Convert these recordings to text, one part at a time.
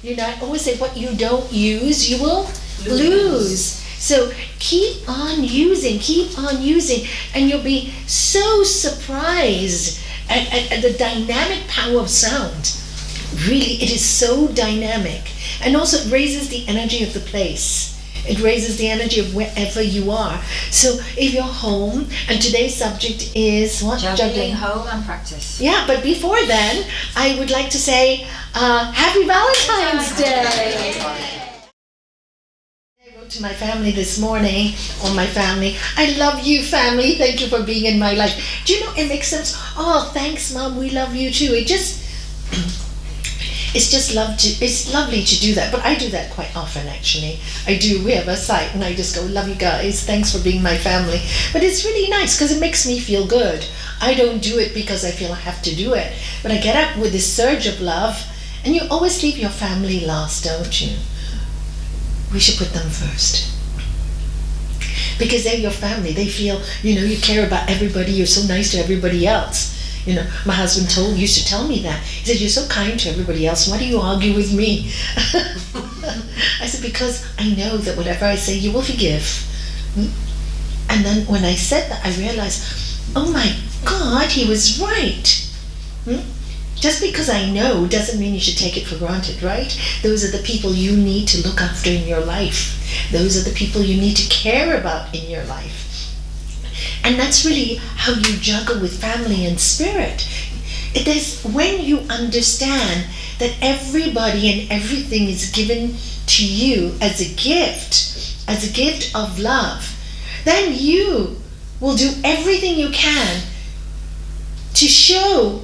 I always say what you don't use, you will lose. So keep on using, and you'll be so surprised at the dynamic power of sound. Really, it is so dynamic. And also it raises the energy of the place. It raises the energy of wherever you are. So if you're home, and today's subject is what? Juggling home and practice. Yeah, but before then, I would like to say Happy Valentine's Day. I wrote to my family this morning, I love you, family. Thank you for being in my life. Do you know, it makes sense. Oh, thanks, Mom. We love you too. It's lovely to do that, but I do that quite often actually. I do. We have a site and I just go, love you guys, thanks for being my family. But it's really nice because it makes me feel good. I don't do it because I feel I have to do it, but I get up with this surge of love, and you always leave your family last, don't you? We should put them first. Because they're your family. They feel, you care about everybody, you're so nice to everybody else. My husband used to tell me that. He said, you're so kind to everybody else, why do you argue with me? I said, because I know that whatever I say, you will forgive. And then when I said that, I realized, oh my God, he was right. Just because I know doesn't mean you should take it for granted, right? Those are the people you need to look after in your life. Those are the people you need to care about in your life. And that's really how you juggle with family and spirit. It is when you understand that everybody and everything is given to you as a gift of love, then you will do everything you can to show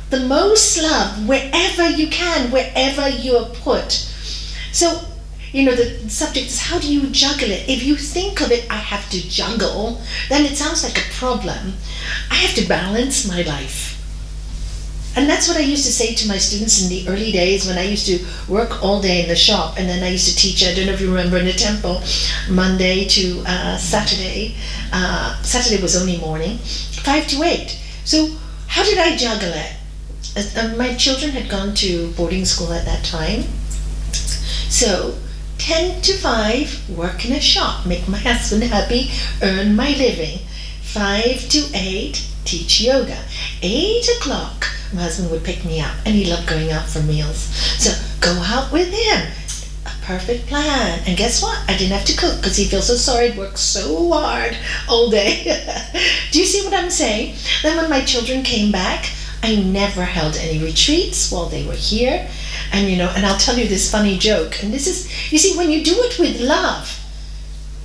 the most love wherever you can, wherever you are put. So, the subject is, how do you juggle it? If you think of it, I have to juggle, then it sounds like a problem. I have to balance my life. And that's what I used to say to my students in the early days when I used to work all day in the shop, and then I used to teach, I don't know if you remember, in the temple, Monday to Saturday. Saturday was only morning, 5 to 8. So how did I juggle it? My children had gone to boarding school at that time. So 10 to 5, work in a shop, make my husband happy, earn my living. 5 to 8, teach yoga. 8 o'clock, my husband would pick me up, and he loved going out for meals. So go out with him. A perfect plan. And guess what? I didn't have to cook because he feels so sorry. I'd worked so hard all day. Do you see what I'm saying? Then when my children came back, I never held any retreats while they were here. And and I'll tell you this funny joke. And this is, you see, when you do it with love,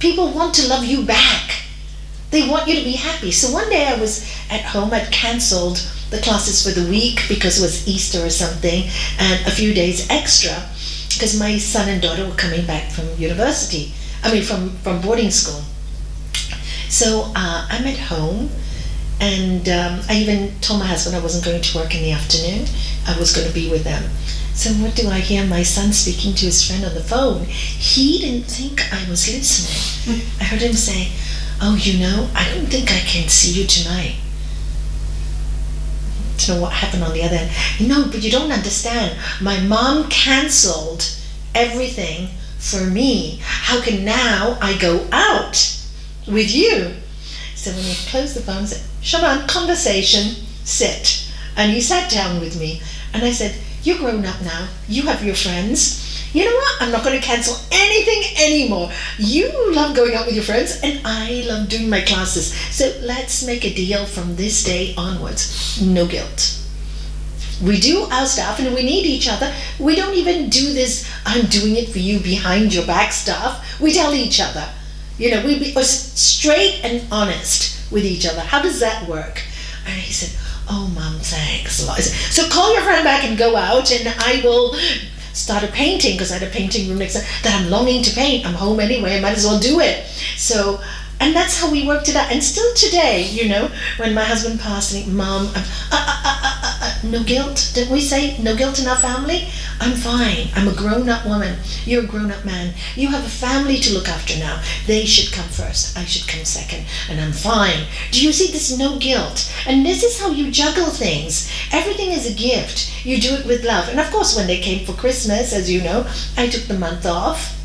people want to love you back. They want you to be happy. So one day I was at home, I'd cancelled the classes for the week because it was Easter or something, and a few days extra because my son and daughter were coming back from from boarding school. So I'm at home, and I even told my husband I wasn't going to work in the afternoon. I was going to be with them. So what do I hear? My son speaking to his friend on the phone. He didn't think I was listening. I heard him say, oh, I don't think I can see you tonight. I don't know what happened on the other end. No, but you don't understand. My mom cancelled everything for me. How can now I go out with you? So when he closed the phone, he said, Shaman, conversation, sit. And he sat down with me. And I said, you're grown up now. You have your friends. You know what? I'm not going to cancel anything anymore. You love going out with your friends, and I love doing my classes. So let's make a deal from this day onwards. No guilt. We do our stuff, and we need each other. We don't even do this, I'm doing it for you behind your back stuff. We tell each other. We be straight and honest with each other. How does that work? And he said, oh, Mom, thanks a lot. I said, so call your friend back and go out, and I will start a painting, because I had a painting room next to that I'm longing to paint. I'm home anyway, I might as well do it. So, and that's how we worked it out. And still today, when my husband passed, and Mom, no guilt. Didn't we say no guilt in our family? I'm fine. I'm a grown-up woman. You're a grown-up man. You have a family to look after now. They should come first. I should come second. And I'm fine. Do you see this no guilt? And this is how you juggle things. Everything is a gift. You do it with love. And of course, when they came for Christmas, as you know, I took the month off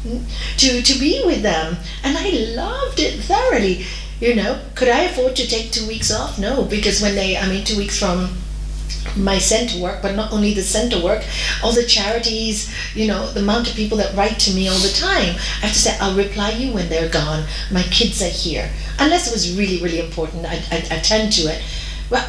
to be with them. And I loved it thoroughly. Could I afford to take 2 weeks off? No, because 2 weeks from my center work, but not only the center work, all the charities, the amount of people that write to me all the time. I have to say, I'll reply you when they're gone. My kids are here. Unless it was really, really important, I attend to it. Well,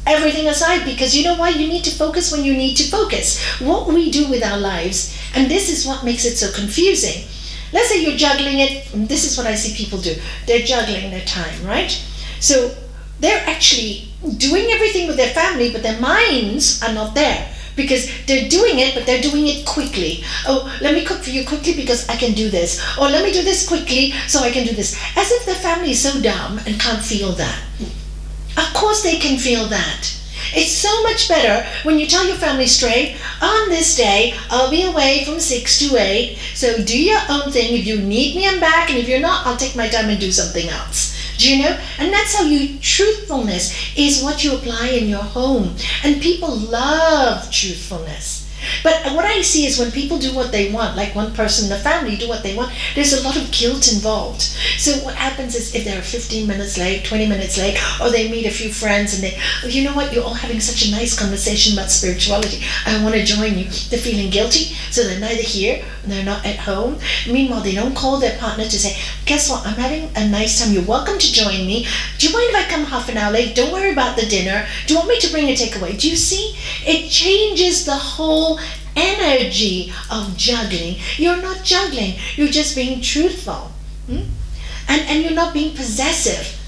everything aside, because you know why? You need to focus when you need to focus. What we do with our lives, and this is what makes it so confusing. Let's say you're juggling it, and this is what I see people do. They're juggling their time, right? So they're actually doing everything with their family, but their minds are not there because they're doing it, but they're doing it quickly. Oh, let me cook for you quickly because I can do this. Or let me do this quickly so I can do this. As if their family is so dumb and can't feel that. Of course they can feel that. It's so much better when you tell your family straight, on this day, I'll be away from 6 to 8, so do your own thing. If you need me, I'm back, and if you're not, I'll take my time and do something else. Do you know? And that's how truthfulness is what you apply in your home. And people love truthfulness. But what I see is when people do what they want, like one person in the family do what they want, there's a lot of guilt involved. So what happens is if they're 15 minutes late, 20 minutes late, or they meet a few friends and they, you know what, you're all having such a nice conversation about spirituality, I want to join you. They're feeling guilty, so they're neither here, they're not at home. Meanwhile, they don't call their partner to say, guess what, I'm having a nice time, you're welcome to join me. Do you mind if I come half an hour late? Don't worry about the dinner. Do you want me to bring a takeaway? Do you see? It changes the whole energy of juggling. You're not juggling, you're just being truthful. And you're not being possessive.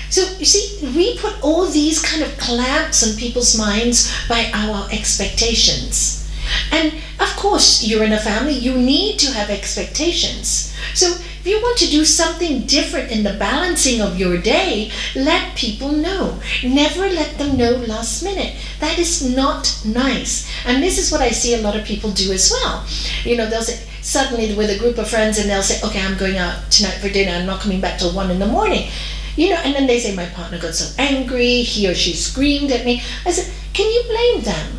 So you see, we put all these kind of clamps on people's minds by our expectations. And of course, you're in a family, you need to have expectations. So if you want to do something different in the balancing of your day, let people know. Never let them know last minute. That is not nice. And this is what I see a lot of people do as well. They'll say, suddenly with a group of friends, and they'll say, okay, I'm going out tonight for dinner, I'm not coming back till 1 in the morning. And then they say, my partner got so angry, he or she screamed at me. I said, can you blame them?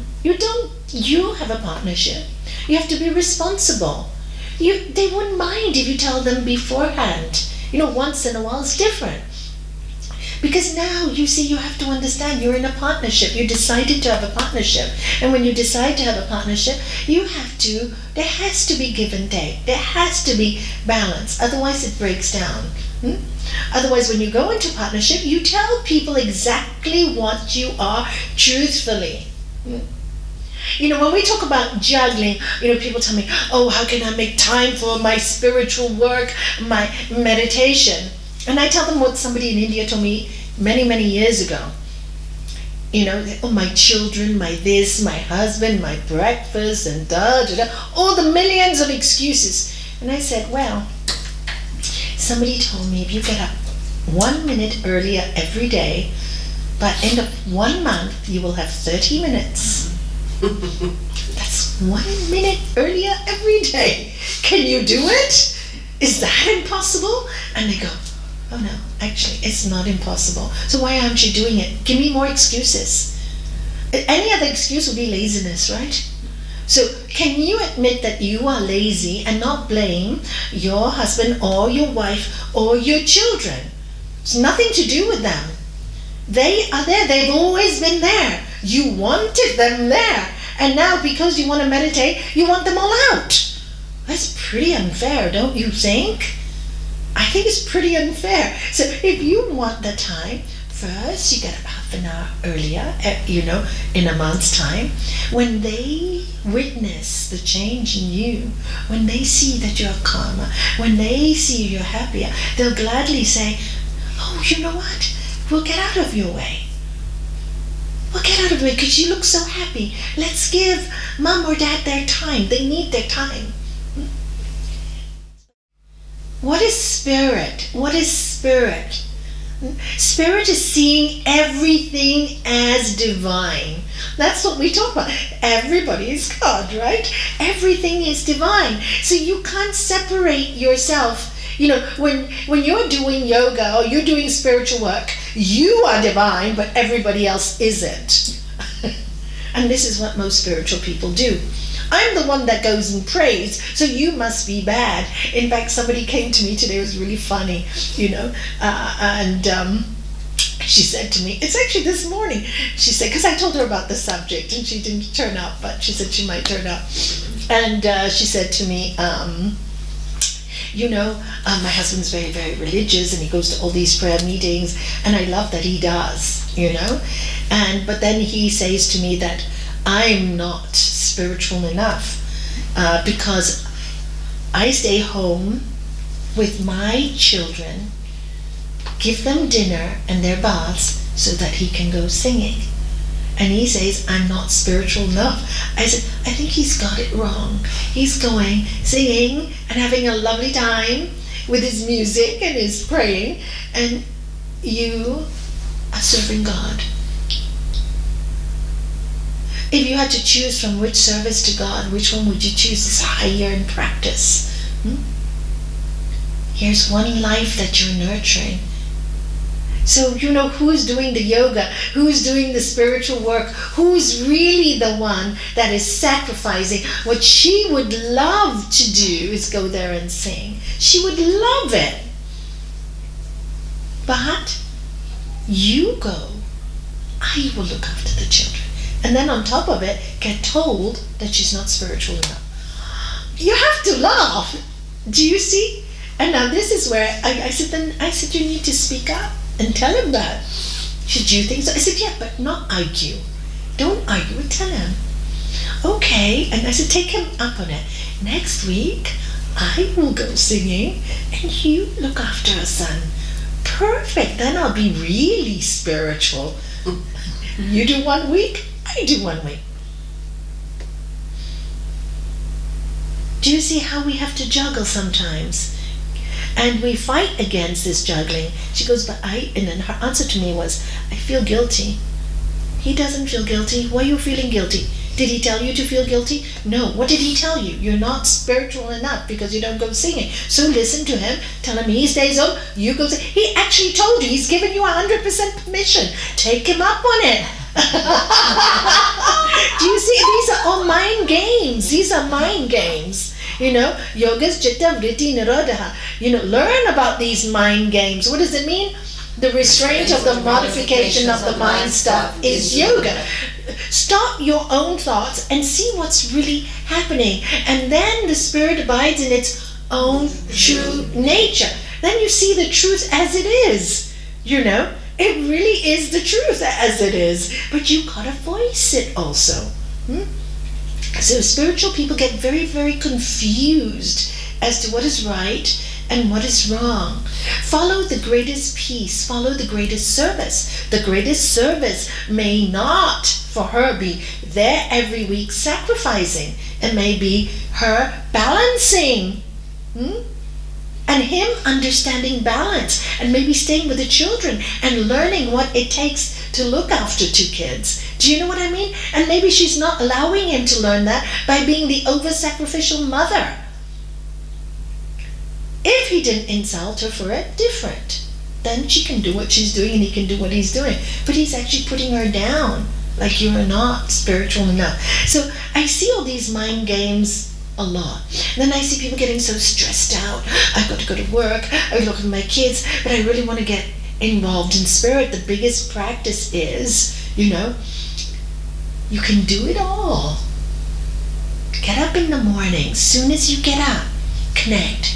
You have a partnership. You have to be responsible. They wouldn't mind if you tell them beforehand. Once in a while is different. Because now, you see, you have to understand you're in a partnership. You decided to have a partnership. And when you decide to have a partnership, there has to be give and take. There has to be balance. Otherwise, it breaks down. Otherwise, when you go into partnership, you tell people exactly what you are truthfully. When we talk about juggling, people tell me, oh, how can I make time for my spiritual work, my meditation? And I tell them what somebody in India told me many, many years ago. Oh, my children, my this, my husband, my breakfast, and all the millions of excuses. And I said, well, somebody told me if you get up 1 minute earlier every day, by end of 1 month, you will have 30 minutes. That's 1 minute earlier every day. Can you do it? Is that impossible? And they go, oh no, actually, it's not impossible. So why aren't you doing it? Give me more excuses. Any other excuse would be laziness, right? So can you admit that you are lazy and not blame your husband or your wife or your children? It's nothing to do with them. They are there. They've always been there. You wanted them there. And now because you want to meditate, you want them all out. That's pretty unfair, don't you think? I think it's pretty unfair. So if you want the time, first you get up half an hour earlier, in a month's time. When they witness the change in you, when they see that you're calmer, when they see you're happier, they'll gladly say, oh, you know what? We'll get out of your way. We'll get out of the way because you look so happy. Let's give mom or dad their time. They need their time. What is spirit? What is spirit? Spirit is seeing everything as divine. That's what we talk about. Everybody is God, right? Everything is divine. So you can't separate yourself. When you're doing yoga or you're doing spiritual work, you are divine, but everybody else isn't. And this is what most spiritual people do. I'm the one that goes and prays, so you must be bad. In fact, somebody came to me today, it was really funny, and she said to me, it's actually this morning, she said, because I told her about the subject, and she didn't turn up, but she said she might turn up. And she said to me, my husband's very, very religious, and he goes to all these prayer meetings, and I love that he does, but then he says to me that I'm not spiritual enough because I stay home with my children, give them dinner and their baths so that he can go singing. And he says, I'm not spiritual enough. I said, I think he's got it wrong. He's going, singing, and having a lovely time with his music and his praying, and you are serving God. If you had to choose from which service to God, which one would you choose is higher in practice? Here's one life that you're nurturing. So who's doing the yoga, who's doing the spiritual work, who's really the one that is sacrificing. What she would love to do is go there and sing. She would love it. But you go, I will look after the children. And then on top of it, get told that she's not spiritual enough. You have to laugh. Do you see? And now this is where I said, you need to speak up and tell him that. Should you think so? I said, yeah, but not argue. Don't argue, tell him. Okay, and I said, take him up on it. Next week, I will go singing and you look after our son. Perfect, then I'll be really spiritual. You do 1 week, I do 1 week. Do you see how we have to juggle sometimes? And we fight against this juggling. She goes, and then her answer to me was, I feel guilty. He doesn't feel guilty. Why are you feeling guilty? Did he tell you to feel guilty? No. What did he tell you? You're not spiritual enough because you don't go singing. So listen to him. Tell him he stays home. You go sing. He actually told you. He's given you 100% permission. Take him up on it. Do you see? These are all mind games. These are mind games. Yoga's Chitta Vritti Nirodha. Learn about these mind games. What does it mean? The restraint of the modification of the mind stuff is yoga. Stop your own thoughts and see what's really happening. And then the spirit abides in its own true nature. Then you see the truth as it is. It really is the truth as it is. But you gotta voice it also. So spiritual people get very, very confused as to what is right and what is wrong. Follow the greatest peace. Follow the greatest service. The greatest service may not, for her, be there every week sacrificing. It may be her balancing. And him understanding balance and maybe staying with the children and learning what it takes to look after 2 kids. Do you know what I mean? And maybe she's not allowing him to learn that by being the over-sacrificial mother. If he didn't insult her for it, different. Then she can do what she's doing and he can do what he's doing. But he's actually putting her down, like you are not spiritual enough. So I see all these mind games a lot. And then I see people getting so stressed out. I've got to go to work. I look at my kids, but I really want to get involved in spirit. The biggest practice is, you can do it all. Get up in the morning. Soon as you get up, connect.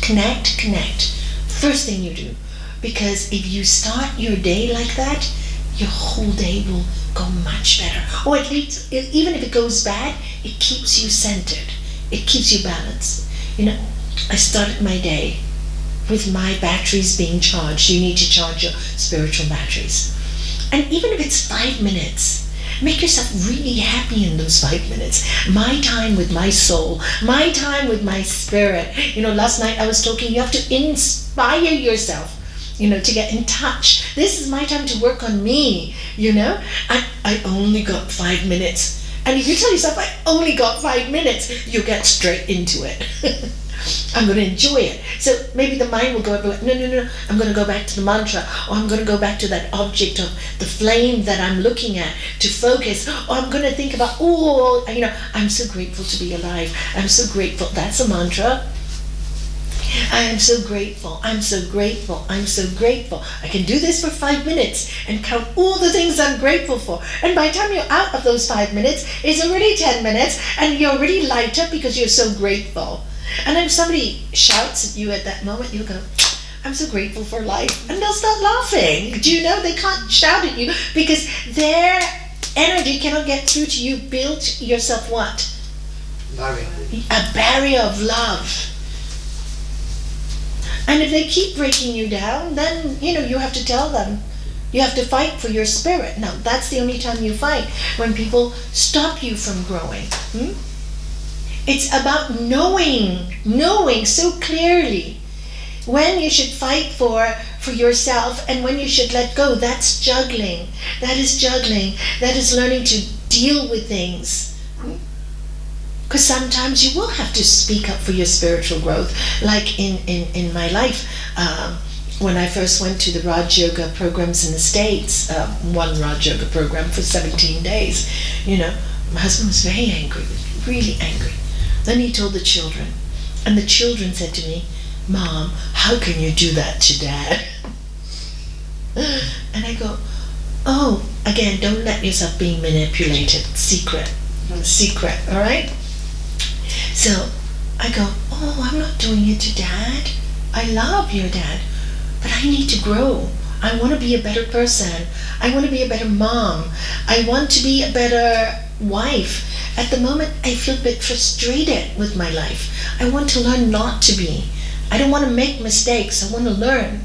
First thing you do. Because if you start your day like that, your whole day will go much better. Or at least, even if it goes bad, it keeps you centered. It keeps you balanced. I started my day with my batteries being charged. You need to charge your spiritual batteries. And even if it's 5 minutes, make yourself really happy in those 5 minutes. My time with my soul, my time with my spirit. Last night I was talking, you have to inspire yourself. to get in touch. This is my time to work on me, I only got 5 minutes. And if you tell yourself, I only got 5 minutes, you get straight into it. I'm going to enjoy it. So maybe the mind will go, no, I'm going to go back to the mantra, or I'm going to go back to that object of the flame that I'm looking at to focus, or I'm going to think about, I'm so grateful to be alive. I'm so grateful. That's a mantra. I am so grateful. I'm so grateful. I'm so grateful. I can do this for 5 minutes and count all the things I'm grateful for. And by the time you're out of those 5 minutes, it's already 10 minutes and you're already light up because you're so grateful. And if somebody shouts at you at that moment, you go, I'm so grateful for life. And they'll start laughing. Do you know they can't shout at you because their energy cannot get through to you. Build yourself what? Barrier. A barrier of love. And if they keep breaking you down, then, you have to tell them. You have to fight for your spirit. Now, that's the only time you fight, when people stop you from growing. It's about knowing so clearly when you should fight for yourself and when you should let go. That's juggling. That is juggling. That is learning to deal with things. Because sometimes you will have to speak up for your spiritual growth. Like in my life, when I first went to the Raj Yoga programs in the States, one Raj Yoga program for 17 days, my husband was very angry, really angry. Then he told the children, and the children said to me, Mom, how can you do that to Dad? And I go, oh, again, don't let yourself be manipulated. Secret, all right? So I go, oh, I'm not doing it to Dad. I love your dad, but I need to grow. I want to be a better person. I want to be a better mom. I want to be a better wife. At the moment, I feel a bit frustrated with my life. I want to learn not to be. I don't want to make mistakes. I want to learn.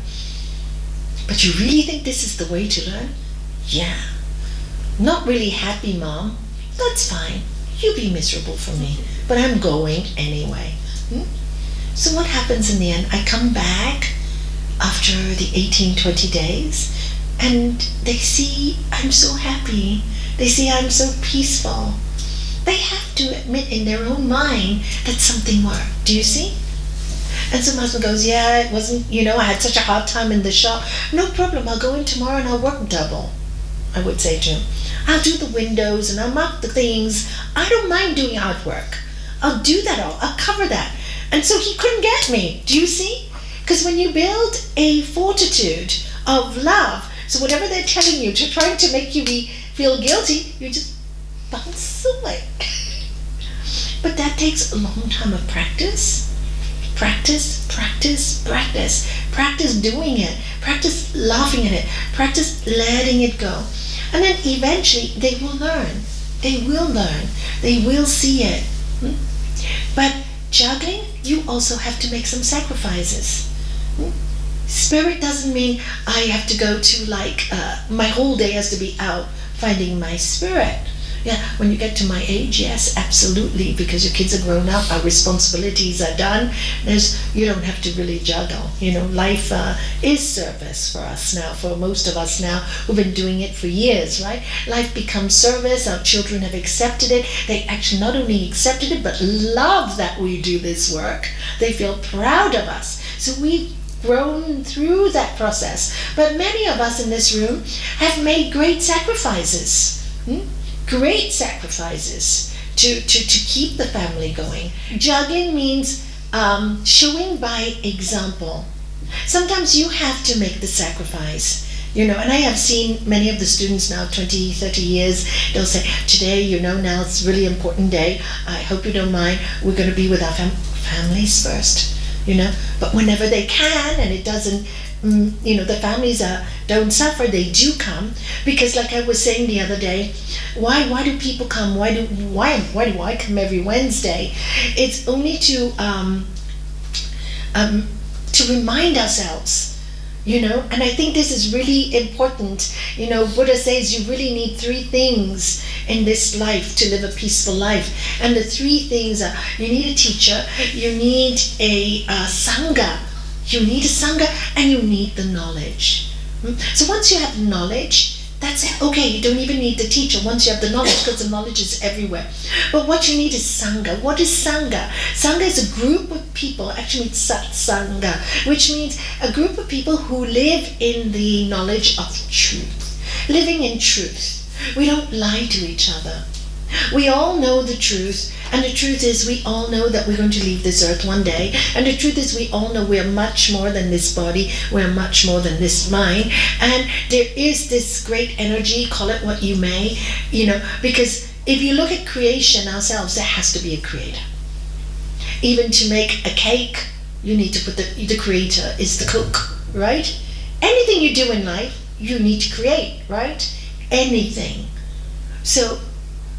But you really think this is the way to learn? Yeah. Not really happy, Mom. That's fine. You be miserable for me. But I'm going anyway. So what happens in the end? I come back after the 18, 20 days, and they see I'm so happy. They see I'm so peaceful. They have to admit in their own mind that something worked. Do you see? And so my husband goes, yeah, it wasn't, I had such a hard time in the shop. No problem, I'll go in tomorrow and I'll work double, I would say to him. I'll do the windows and I'll mark the things. I don't mind doing artwork. I'll do that all. I'll cover that. And so he couldn't get me. Do you see? Because when you build a fortitude of love, so whatever they're telling you, to trying to make you feel guilty, you just bounce away. But that takes a long time of practice. Practice doing it. Practice laughing at it. Practice letting it go. And then eventually they will learn. They will see it. But juggling, you also have to make some sacrifices. Spirit doesn't mean I have to go to my whole day has to be out finding my spirit. Yeah, when you get to my age, yes, absolutely, because your kids are grown up, our responsibilities are done. You don't have to really juggle. Life is service for us now, for most of us now who've been doing it for years, right? Life becomes service. Our children have accepted it. They actually not only accepted it, but love that we do this work. They feel proud of us. So we've grown through that process. But many of us in this room have made great sacrifices. Great sacrifices to keep the family going. Juggling means showing by example. Sometimes you have to make the sacrifice. And I have seen many of the students now, 20, 30 years, they'll say, today, now it's a really important day. I hope you don't mind. We're going to be with our families first, But whenever they can, and it doesn't, the families don't suffer, they do come. Because like I was saying the other day, why do people come? Why do I come every Wednesday? It's only to remind ourselves, and I think this is really important. Buddha says you really need 3 things in this life to live a peaceful life. And the 3 things are, you need a teacher, you need a sangha, You need a Sangha and you need the knowledge. So once you have knowledge, that's it. Okay, you don't even need the teacher once you have the knowledge, because the knowledge is everywhere. But what you need is Sangha. What is Sangha? Sangha is a group of people, actually it's Sat Sangha, which means a group of people who live in the knowledge of truth. Living in truth. We don't lie to each other. We all know the truth, and the truth is we all know that we're going to leave this earth one day, and the truth is we all know we're much more than this body, we're much more than this mind, and there is this great energy, call it what you may, because if you look at creation ourselves, there has to be a creator. Even to make a cake, you need to put the creator is the cook, right? Anything you do in life, you need to create, right? Anything. So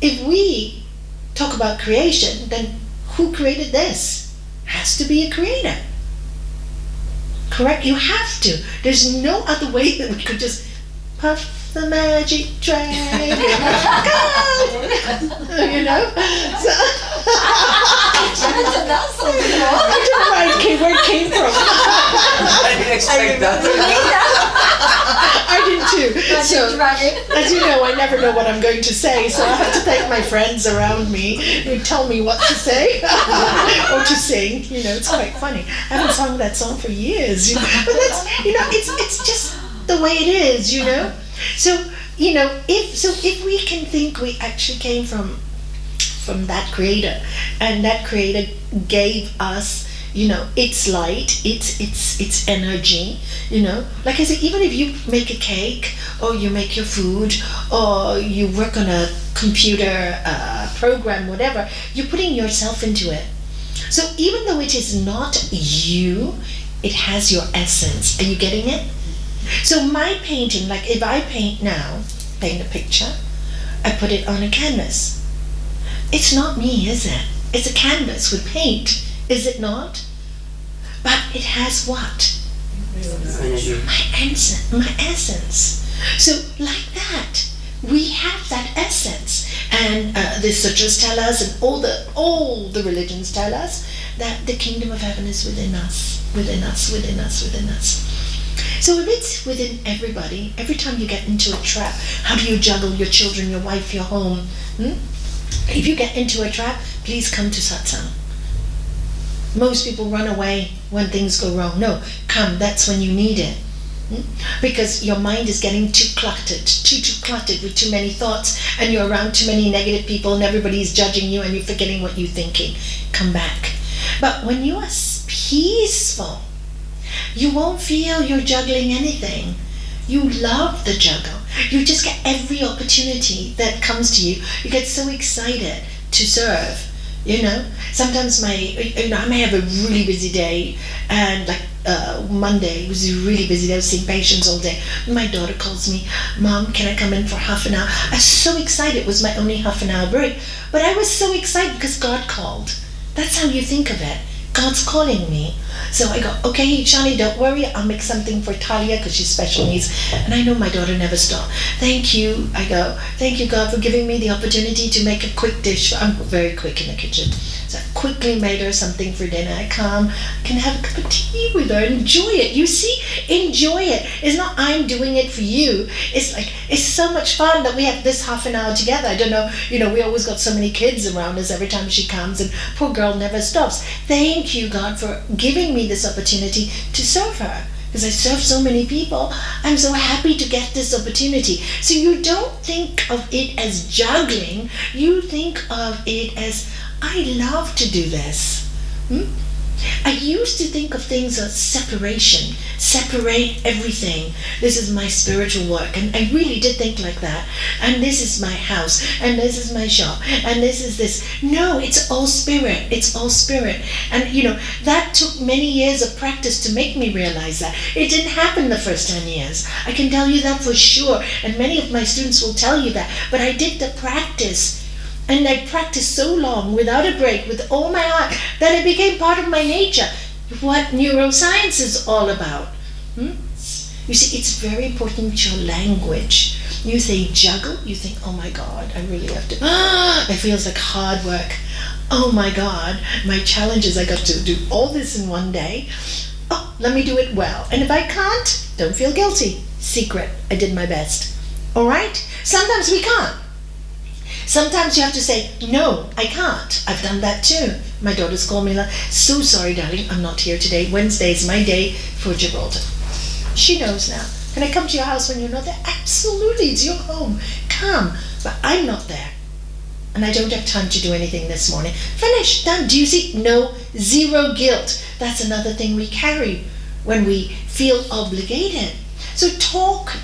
if we talk about creation, then who created this? Has to be a creator. Correct? You have to. There's no other way that we could just puff the magic dragon. So I haven't done that song before. I don't know where it came from. I didn't expect that. I did too. Magic So, dragon. as you know, I never know what I'm going to say, so I have to thank my friends around me who tell me what to say or to sing. It's quite funny. I haven't sung that song for years, but that's it's just the way it is, So if we can think we actually came from that creator, and that creator gave us its light, its energy, like I said, even if you make a cake or you make your food or you work on a computer program, whatever, you're putting yourself into it. So even though it is not you, it has your essence. Are you getting it? So my painting, like if I paint a picture, I put it on a canvas. It's not me, is it? It's a canvas with paint, is it not? But it has what? My essence. So like that, we have that essence. And the sutras tell us, and all the religions tell us, that the kingdom of heaven is within us, within us, within us, within us. So if it's within everybody, every time you get into a trap, how do you juggle your children, your wife, your home? If you get into a trap, please come to satsang. Most people run away when things go wrong. No, come, that's when you need it. Because your mind is getting too cluttered with too many thoughts, and you're around too many negative people and everybody's judging you and you're forgetting what you're thinking. Come back. But when you are peaceful, you won't feel you're juggling anything. You love the juggle. You just get every opportunity that comes to you. You get so excited to serve. Sometimes I may have a really busy day, and like Monday was a really busy day. I was seeing patients all day. My daughter calls me, "Mom, can I come in for half an hour?" I was so excited. It was my only half an hour break, but I was so excited because God called. That's how you think of it. God's calling me. So I go, okay, Shani, don't worry. I'll make something for Talia because she's special needs. And I know my daughter never stopped. Thank you. I go, thank you, God, for giving me the opportunity to make a quick dish. I'm very quick in the kitchen. So I quickly made her something for dinner. I come, I can have a cup of tea with her. Enjoy it. You see, enjoy it. It's not I'm doing it for you. It's like, it's so much fun that we have this half an hour together. I don't know, we always got so many kids around us every time she comes, and poor girl never stops. Thank you, God, for giving me this opportunity to serve her. Because I serve so many people, I'm so happy to get this opportunity. So you don't think of it as juggling, you think of it as, I love to do this. I used to think of things as separation, separate everything. This is my spiritual work, and I really did think like that. And this is my house, and this is my shop, and this is this. No, it's all spirit. It's all spirit. And that took many years of practice to make me realize that. It didn't happen the first 10 years. I can tell you that for sure, and many of my students will tell you that. But I did the practice. And I practiced so long, without a break, with all my heart, that it became part of my nature. What neuroscience is all about. You see, it's very important, your language. You say juggle, you think, oh my God, I really have to, it feels like hard work. Oh my God, my challenge is I got to do all this in one day. oh, let me do it well. And if I can't, don't feel guilty. Secret, I did my best. All right? Sometimes we can't. Sometimes you have to say, no, I can't. I've done that too. My daughters call me like, so sorry, darling, I'm not here today. Wednesday is my day for Gibraltar. She knows now. Can I come to your house when you're not there? Absolutely, it's your home. Come, but I'm not there. And I don't have time to do anything this morning. Finish, done. Do you see? No, zero guilt. That's another thing we carry when we feel obligated. So talk.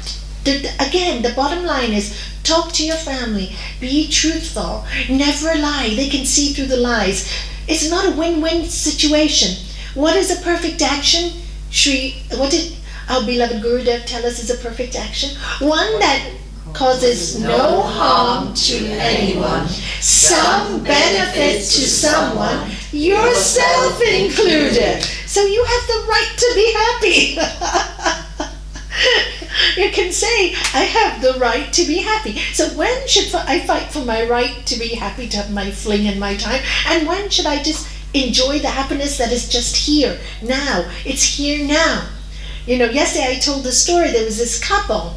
Again, the bottom line is talk to your family. Be truthful. Never lie. They can see through the lies. It's not a win-win situation. What is a perfect action? What did our beloved Gurudev tell us is a perfect action? One that causes no harm to anyone, some benefit to someone, yourself included. So you have the right to be happy. You can say, I have the right to be happy. So when should I fight for my right to be happy, to have my fling and my time? And when should I just enjoy the happiness that is just here, now? It's here now. You know, yesterday I told the story, there was this couple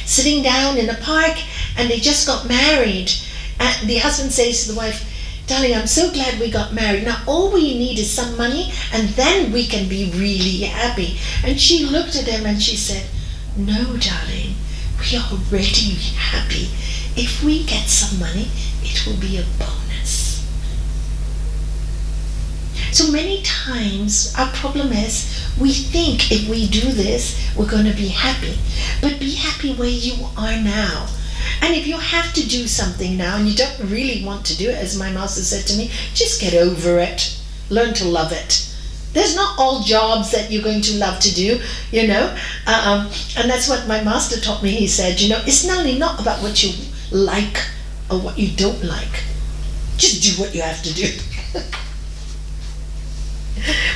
sitting down in a park and they just got married. And the husband says to the wife, darling, I'm so glad we got married. Now all we need is some money and then we can be really happy. And she looked at him and she said, no, darling, we are already happy. If we get some money, it will be a bonus. So many times our problem is we think if we do this, we're going to be happy. But be happy where you are now. And if you have to do something now and you don't really want to do it, as my master said to me, just get over it. Learn to love it. There's not all jobs that you're going to love to do, you know. And that's what my master taught me. He said, you know, it's not about what you like or what you don't like. Just do what you have to do.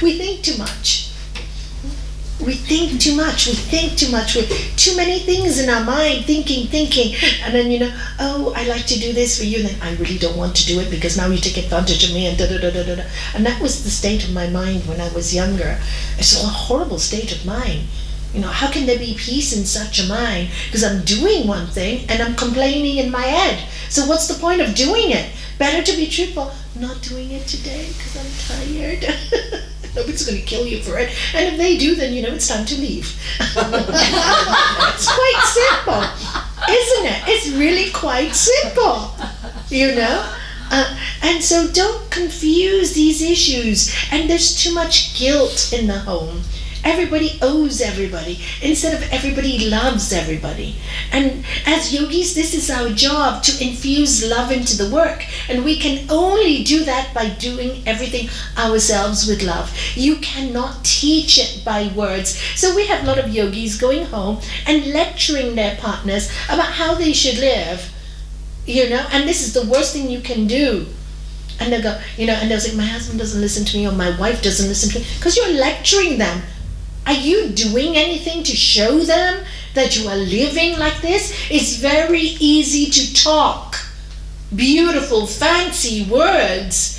We think too much. We think too much. We think too much. With too many things in our mind, thinking. And then, you know, oh, I like to do this for you. And then I really don't want to do it because now you take advantage of me and da-da-da-da-da. And that was the state of my mind when I was younger. It's a horrible state of mind. You know, how can there be peace in such a mind? Because I'm doing one thing and I'm complaining in my head. So what's the point of doing it? Better to be truthful. I'm not doing it today because I'm tired. Nobody's going to kill you for it. And if they do, then you know it's time to leave. It's quite simple, isn't it? It's really quite simple, you know? And so don't confuse these issues. And there's too much guilt in the home. Everybody owes everybody instead of everybody loves everybody. And as yogis, this is our job, to infuse love into the work. And we can only do that by doing everything ourselves with love. You cannot teach it by words. So we have a lot of yogis going home and lecturing their partners about how they should live. You know, and this is the worst thing you can do. And they'll go, you know, and they'll say, my husband doesn't listen to me or my wife doesn't listen to me. Because you're lecturing them. Are you doing anything to show them that you are living like this? It's very easy to talk. Beautiful, fancy words.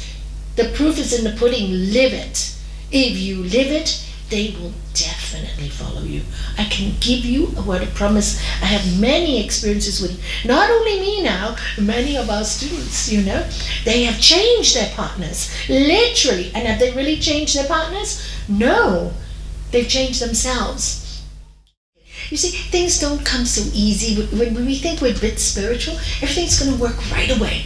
The proof is in the pudding. Live it. If you live it, they will definitely follow you. I can give you a word of promise. I have many experiences with not only me now, many of our students, you know. They have changed their partners, literally. And have they really changed their partners? No. They've changed themselves. You see, things don't come so easy. When we think we're a bit spiritual, everything's going to work right away.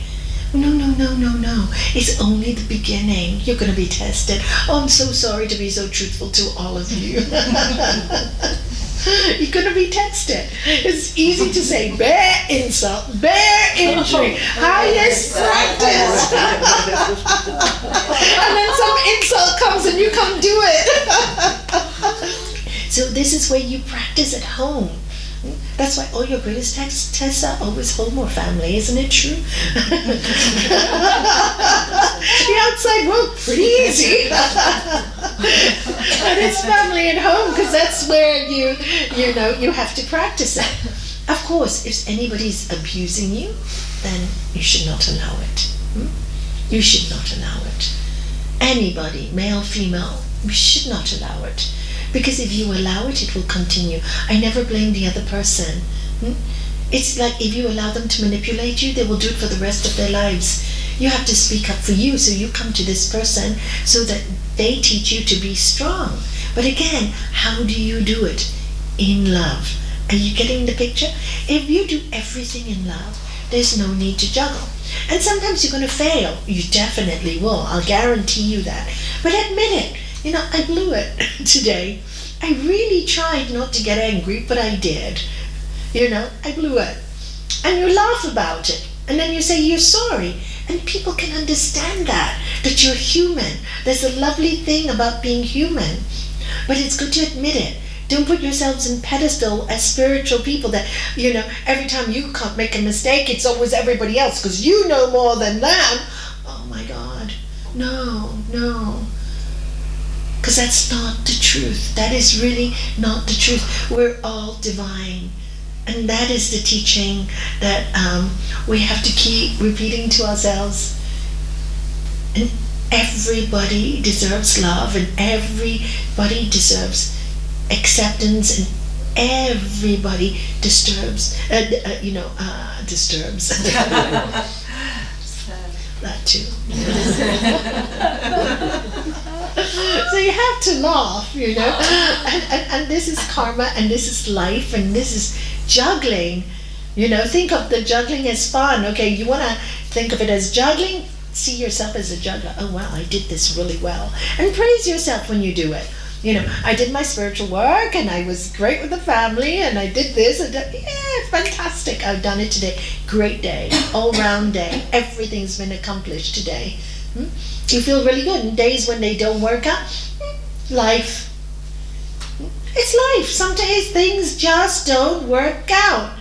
No. It's only the beginning. You're going to be tested. Oh, I'm so sorry to be so truthful to all of you. You're going to be tested. It's easy to say, bear insult, bear injury, highest practice. And then some insult comes and you can't do it. So this is where you practice at home. That's why all your greatest tests are always home or family, isn't it true? The outside world, pretty easy. But it's family and home, because that's where you know, you have to practice it. Of course, if anybody's abusing you, then you should not allow it. You should not allow it. Anybody, male, female, we should not allow it. Because if you allow it, it will continue. I never blame the other person. It's like if you allow them to manipulate you, they will do it for the rest of their lives. You have to speak up for you, so you come to this person so that they teach you to be strong. But again, how do you do it? In love. Are you getting the picture? If you do everything in love, there's no need to juggle. And sometimes you're going to fail. You definitely will. I'll guarantee you that. But admit it. I blew it today. I really tried not to get angry, but I did. I blew it. And you laugh about it. And then you say you're sorry. And people can understand that you're human. There's a lovely thing about being human. But it's good to admit it. Don't put yourselves in pedestal as spiritual people that, every time you can't make a mistake, it's always everybody else because you know more than them. Oh my God. No. Because that's not the truth. That is really not the truth. We're all divine. And that is the teaching that we have to keep repeating to ourselves. And everybody deserves love, and everybody deserves acceptance, and everybody disturbs. That too. So you have to laugh, and this is karma, and this is life, and this is juggling. Think of the juggling as fun. Okay, you want to think of it as juggling? See yourself as a juggler. Oh wow, I did this really well. And praise yourself when you do it. I did my spiritual work, and I was great with the family, and I did this, and fantastic. I've done it today. Great day, all-round day. Everything's been accomplished today. You feel really good. And days when they don't work out, life. It's life. Some days things just don't work out.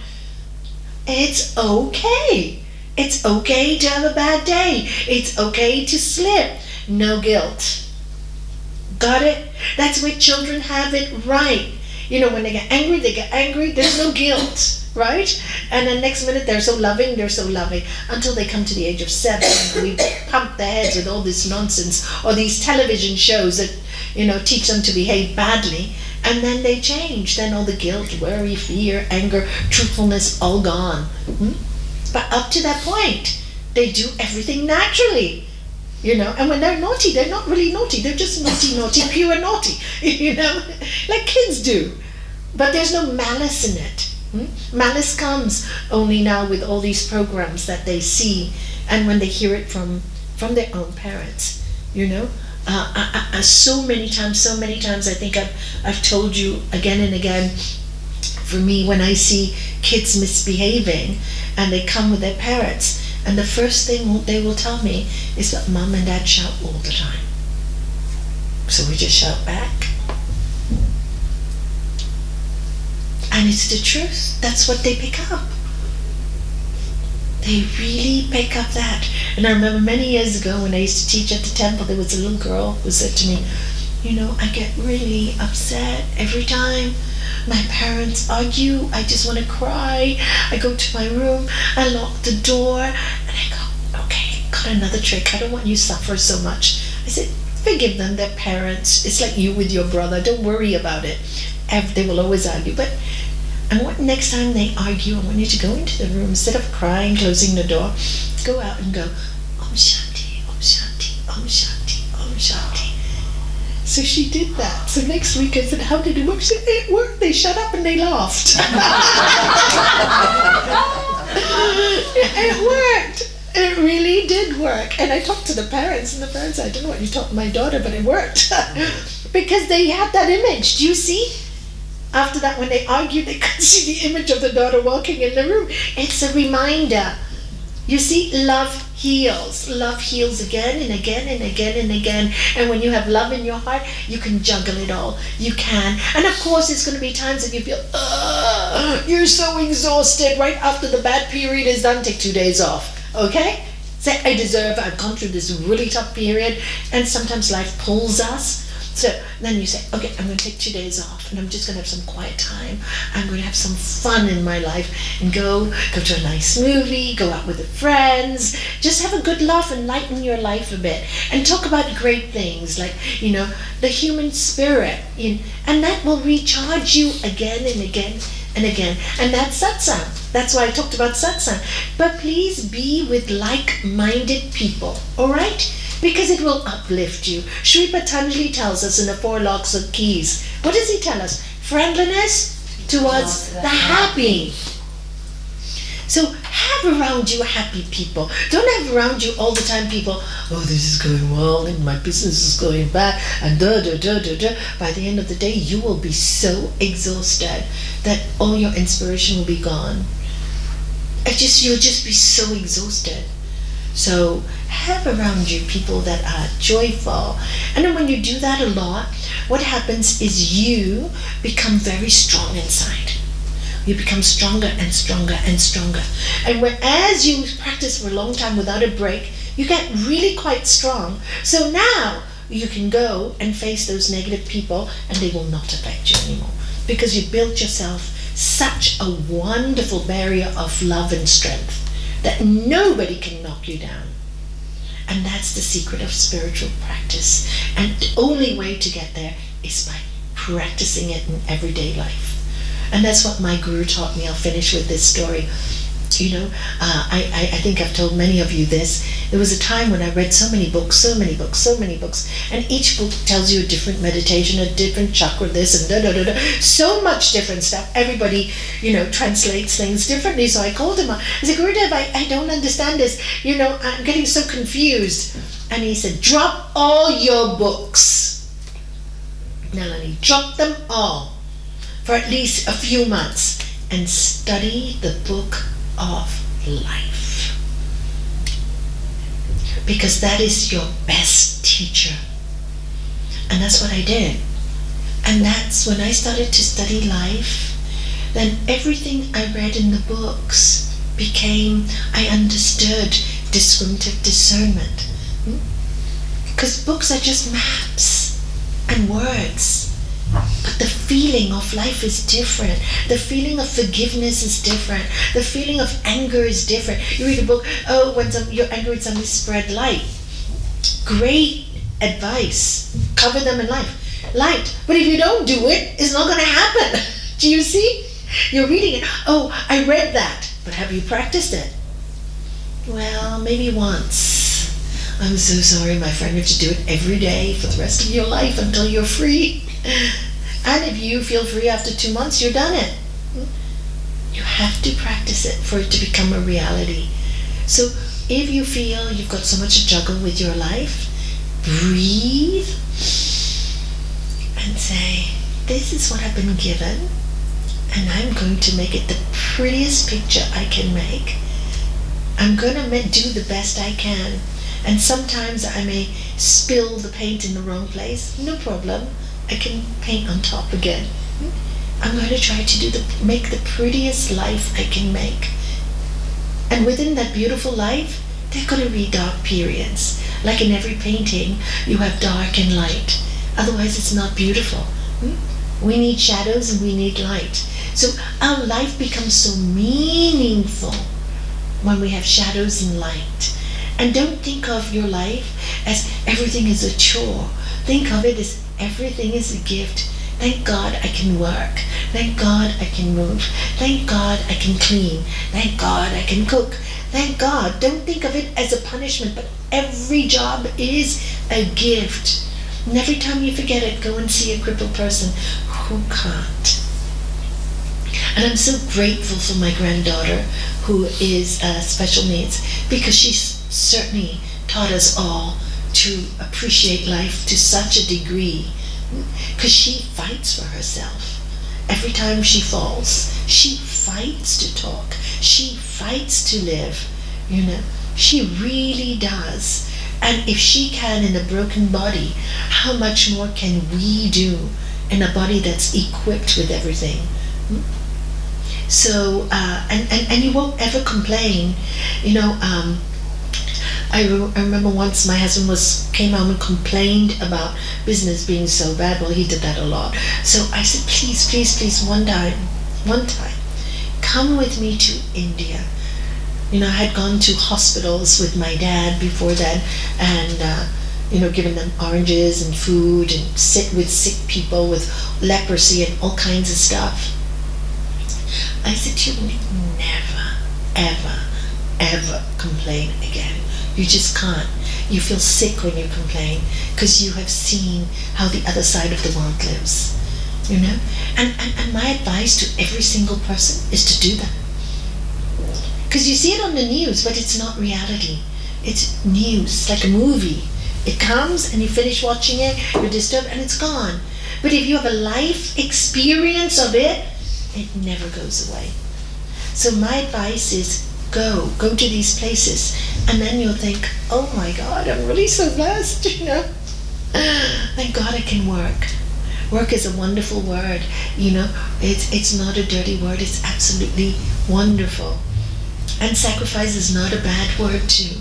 It's okay. It's okay to have a bad day. It's okay to slip. No guilt. Got it? That's where children have it right. When they get angry, there's no guilt, right? And then next minute they're so loving, until they come to the age of 7, and we pump their heads with all this nonsense, or these television shows that, teach them to behave badly, and then they change. Then all the guilt, worry, fear, anger, truthfulness, all gone. But up to that point, they do everything naturally. And when they're naughty, they're not really naughty. They're just naughty, pure naughty, like kids do. But there's no malice in it. Malice comes only now with all these programs that they see, and when they hear it from their own parents, so many times, I think I've told you again and again, for me, when I see kids misbehaving, and they come with their parents, and the first thing they will tell me is that mom and dad shout all the time. So we just shout back. And it's the truth. That's what they pick up. They really pick up that. And I remember many years ago when I used to teach at the temple, there was a little girl who said to me, I get really upset every time my parents argue. I just want to cry. I go to my room, I lock the door, and I go, okay, got another trick. I don't want you to suffer so much. I said, forgive them, they're parents. It's like you with your brother. Don't worry about it. They will always argue. But I want next time they argue, I want you to go into the room, instead of crying, closing the door, go out and go, Om Shanti, Om Shanti, Om Shanti, Om Shanti. So she did that. So next week I said, how did it work? She said, it worked. They shut up and they laughed. It worked. It really did work. And I talked to the parents, and the parents said, I don't know what you taught my daughter, but it worked. Because they had that image. Do you see? After that, when they argued, they could see the image of the daughter walking in the room. It's a reminder. You see, love heals. Love heals again and again and again and again. And when you have love in your heart, you can juggle it all. You can. And of course, there's going to be times that you feel, you're so exhausted. Right after the bad period is done, take 2 days off. Okay? Say, I've gone through this really tough period. And sometimes life pulls us. So then you say, okay, I'm going to take 2 days off and I'm just going to have some quiet time. I'm going to have some fun in my life and go to a nice movie, go out with the friends, just have a good laugh and lighten your life a bit and talk about great things like, the human spirit. And that will recharge you again and again and again. And that's satsang. That's why I talked about satsang. But please be with like-minded people, all right? Because it will uplift you. Sri Patanjali tells us in the 4 Locks of Keys. What does he tell us? Friendliness towards the happy. So have around you happy people. Don't have around you all the time people, oh, this is going well and my business is going bad and da da da da da. By the end of the day, you will be so exhausted that all your inspiration will be gone. You'll just be so exhausted. So have around you people that are joyful. And then when you do that a lot, what happens is you become very strong inside. You become stronger and stronger and stronger. And as you practice for a long time without a break, you get really quite strong. So now you can go and face those negative people and they will not affect you anymore. Because you built yourself such a wonderful barrier of love and strength that nobody can knock you down. And that's the secret of spiritual practice. And the only way to get there is by practicing it in everyday life. And that's what my guru taught me. I'll finish with this story. I think I've told many of you this. There was a time when I read so many books, and each book tells you a different meditation, a different chakra, this and da-da-da-da. So much different stuff. Everybody, translates things differently. So I called him up. I said, Gurudev, I don't understand this. I'm getting so confused. And he said, drop all your books. Nalanie, drop them all for at least a few months and study the book of life, because that is your best teacher. And that's what I did. And that's when I started to study life, then everything I read in the books I understood discriminative discernment, because books are just maps and words. But the feeling of life is different. The feeling of forgiveness is different. The feeling of anger is different. You read a book, when you're angry with somebody, spread light. Great advice. Cover them in light. But if you don't do it, it's not going to happen. Do you see? You're reading it. Oh, I read that. But have you practiced it? Well, maybe once. I'm so sorry, my friend. You have to do it every day for the rest of your life until you're free. And if you feel free after 2 months, you're done it. You have to practice it for it to become a reality. So if you feel you've got so much to juggle with your life, breathe and say, this is what I've been given, and I'm going to make it the prettiest picture I can make. I'm going to do the best I can. And sometimes I may spill the paint in the wrong place. No problem. I can paint on top again. I'm going to try to make the prettiest life I can make. And within that beautiful life, there are going to be dark periods. Like in every painting, you have dark and light. Otherwise, it's not beautiful. We need shadows and we need light. So our life becomes so meaningful when we have shadows and light. And don't think of your life as everything is a chore. Think of it as everything is a gift. Thank God I can work. Thank God I can move. Thank God I can clean. Thank God I can cook. Thank God. Don't think of it as a punishment, but every job is a gift. And every time you forget it, go and see a crippled person who can't. And I'm so grateful for my granddaughter who is special needs, because she certainly taught us all to appreciate life to such a degree, because she fights for herself. Every time she falls, she fights to talk. She fights to live, She really does. And if she can in a broken body, how much more can we do in a body that's equipped with everything? So, and you won't ever complain. I remember once my husband came home and complained about business being so bad. Well, he did that a lot. So I said, please, please, please, one time, come with me to India. I had gone to hospitals with my dad before that, and given them oranges and food, and sit with sick people with leprosy and all kinds of stuff. I said, you never, ever, ever complain again. You just can't. You feel sick when you complain because you have seen how the other side of the world lives. And my advice to every single person is to do that. Because you see it on the news, but it's not reality. It's news. It's like a movie. It comes and you finish watching it, you're disturbed, and it's gone. But if you have a life experience of it, it never goes away. So my advice is go to these places, and then you'll think, oh my God, I'm really so blessed, Thank God I can work. Work is a wonderful word, It's not a dirty word. It's absolutely wonderful. And sacrifice is not a bad word too.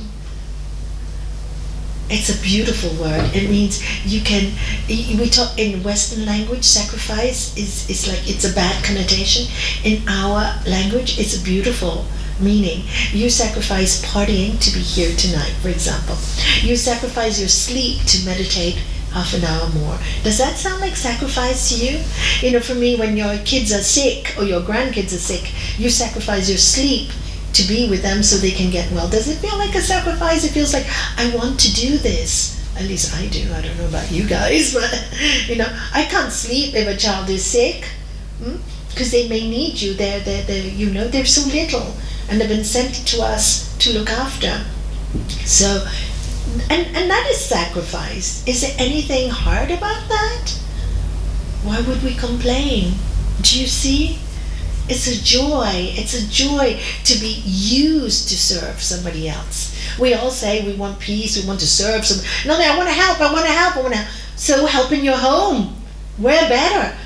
It's a beautiful word. It means we talk in Western language, sacrifice is like, it's a bad connotation. In our language, it's a beautiful meaning. You sacrifice partying to be here tonight, for example. You sacrifice your sleep to meditate half an hour more. Does that sound like sacrifice to you? For me, when your kids are sick or your grandkids are sick, you sacrifice your sleep to be with them so they can get well. Does it feel like a sacrifice? It feels like, I want to do this. At least I do. I don't know about you guys, but I can't sleep if a child is sick, because they may need you. They're so little, and they've been sent to us to look after. So, and that is sacrifice. Is there anything hard about that? Why would we complain? Do you see? It's a joy. It's a joy to be used to serve somebody else. We all say we want peace, we want to serve some. No, I want to help, I want to help, I want to help. So help in your home. We're better.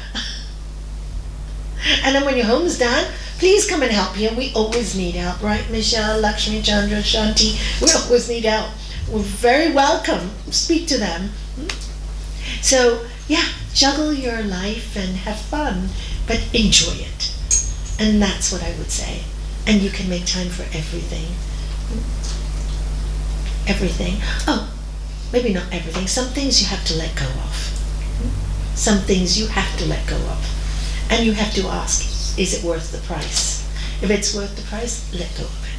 And then when your home's done, please come and help here. We always need help, right, Michelle, Lakshmi, Chandra, Shanti? We always need help. We're very welcome. Speak to them. So, juggle your life and have fun, but enjoy it. And that's what I would say. And you can make time for everything. Everything. Oh, maybe not everything. Some things you have to let go of. Some things you have to let go of. And you have to ask, is it worth the price? If it's worth the price, let go of it.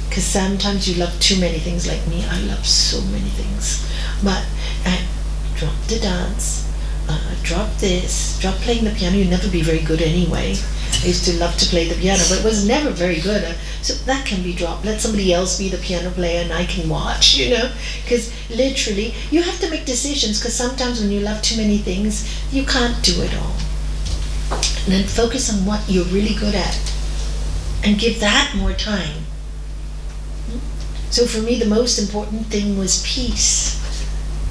Because sometimes you love too many things like me. I love so many things. But I drop the dance. Drop this, drop playing the piano. You'll never be very good anyway. I used to love to play the piano, but it was never very good. So that can be dropped. Let somebody else be the piano player and I can watch, Because literally, you have to make decisions, because sometimes when you love too many things, you can't do it all. And then focus on what you're really good at and give that more time. So for me, the most important thing was peace.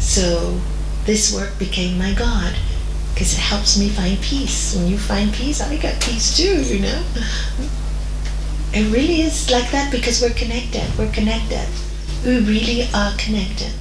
So this work became my God, because it helps me find peace. When you find peace, I get peace too, It really is like that because we're connected. We're connected. We really are connected.